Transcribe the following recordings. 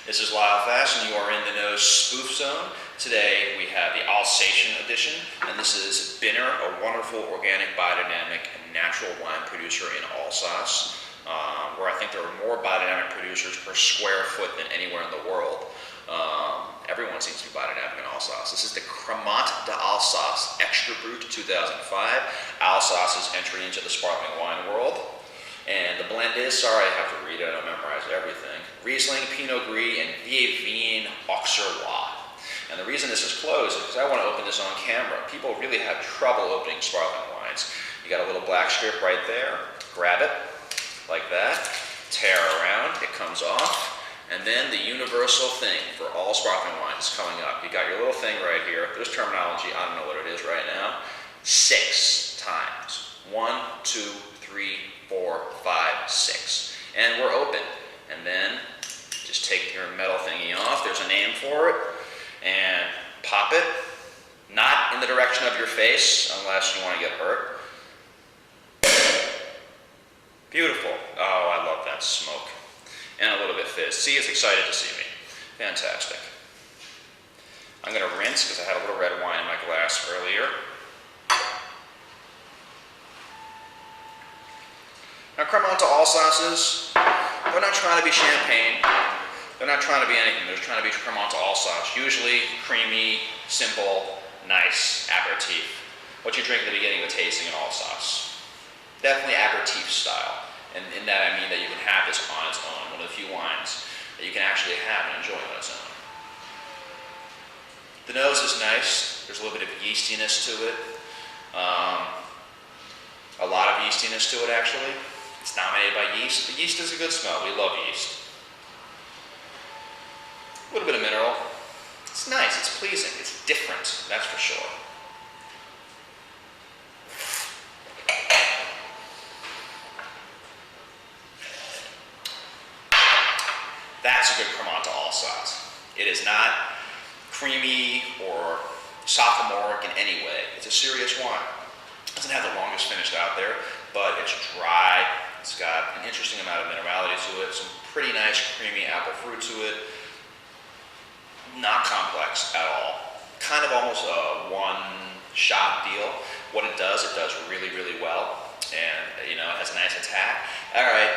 This is Lyle and you are in the nose spoof zone. Today we have the Alsatian edition, and this is Binner, a wonderful organic, biodynamic, and natural wine producer in Alsace, where I think there are more biodynamic producers per square foot than anywhere in the world. Everyone seems to be biodynamic in Alsace. This is the Cremant d'Alsace Extra Brut 2005, Alsace's entry into the sparkling wine world. And the blend is, sorry I have to read it, I don't memorize everything, Riesling, Pinot Gris, and Vieille Vigne Auxerrois. And the reason this is closed is because I want to open this on camera. People really have trouble opening sparkling wines. You got a little black strip right there, grab it, like that, tear around, it comes off, and then the universal thing for all sparkling wines is coming up. You got your little thing right here, there's terminology, I don't know what it is right now, 6 times. 1, 2, 3, 4, 5, 6. And we're open. And then just take your metal thingy off, there's a name for it, and pop it, not in the direction of your face unless you want to get hurt. Beautiful. Oh, I love that smoke. And a little bit fizz. See, it's excited to see me. Fantastic. I'm going to rinse because I had a little red wine in my glass earlier. Now, Cremant d'Alsace, they're not trying to be champagne. They're not trying to be anything. They're trying to be Cremant d'Alsace. Usually creamy, simple, nice aperitif. What you drink at the beginning of a tasting in Alsace. Definitely aperitif style. And in that I mean that you can have this on its own. One of the few wines that you can actually have and enjoy on its own. The nose is nice. There's a little bit of yeastiness to it. A lot of yeastiness to it, actually. It's dominated by yeast. The yeast is a good smell. We love yeast. A little bit of mineral. It's nice. It's pleasing. It's different. That's for sure. That's a good Cremant d'Alsace. It is not creamy or sophomoric in any way. It's a serious wine. It doesn't have the longest finish out there, but it's dry. It's got an interesting amount of minerality to it, some pretty nice creamy apple fruit to it. Not complex at all. Kind of almost a one-shot deal. What it does really, really well. And, you know, it has a nice attack. All right,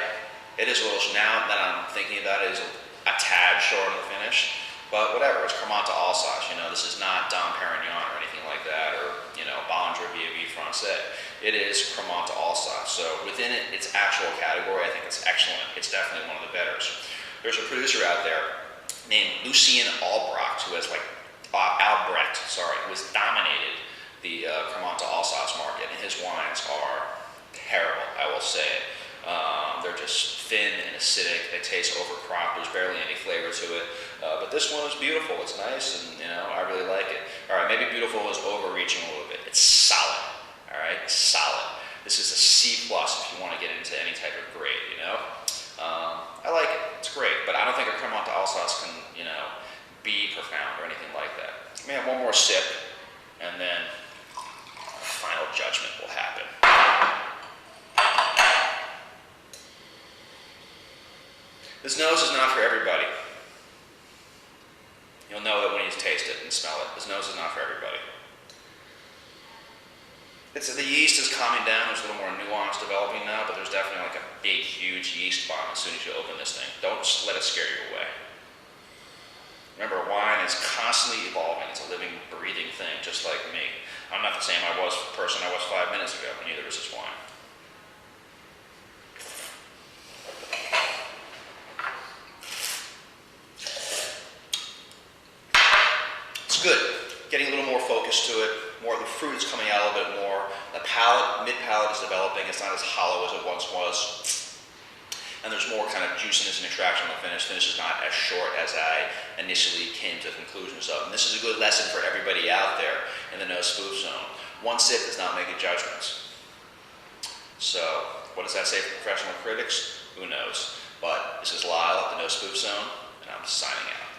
it is a little, now that I'm thinking about it, it is a tad short on the finish. But whatever, it's Cremant d'Alsace, you know, this is not Dom Perignon or anything like that, or, you know, Bollinger Vieille Francais. It is Cremant d'Alsace. So within it, its actual category, I think it's excellent. It's definitely one of the betters. There's a producer out there named Lucien Albrecht, who has who has dominated the Cremant d'Alsace market, and his wines are terrible, I will say it. They're just thin and acidic. They taste overcropped. There's barely any flavor to it. But this one is beautiful. It's nice, and you know, I really like it. All right, maybe beautiful is overreaching a little bit. It's solid. All right, solid. This is a C+ if you want to get into any type of grade. You know, I like it. It's great, but I don't think a Cremant d'Alsace can, you know, be profound or anything like that. Let me have one more sip, and then final judgment will happen. This nose is not for everybody. You'll know that when you taste it and smell it. This nose is not for everybody. The yeast is calming down. There's a little more nuance developing now, but there's definitely like a big, huge yeast bomb as soon as you open this thing. Don't let it scare you away. Remember, wine is constantly evolving. It's a living, breathing thing, just like me. I'm not the same person I was 5 minutes ago, and neither is this wine. Good. Getting a little more focus to it. More of the fruit is coming out a little bit more. The palate, mid-palate is developing. It's not as hollow as it once was. And there's more kind of juiciness and attraction on the finish. Finish is not as short as I initially came to conclusions of. And this is a good lesson for everybody out there in the no spoof zone. One sip does not make a judgment. So, what does that say for professional critics? Who knows? But this is Lyle at the No Spoof Zone, and I'm signing out.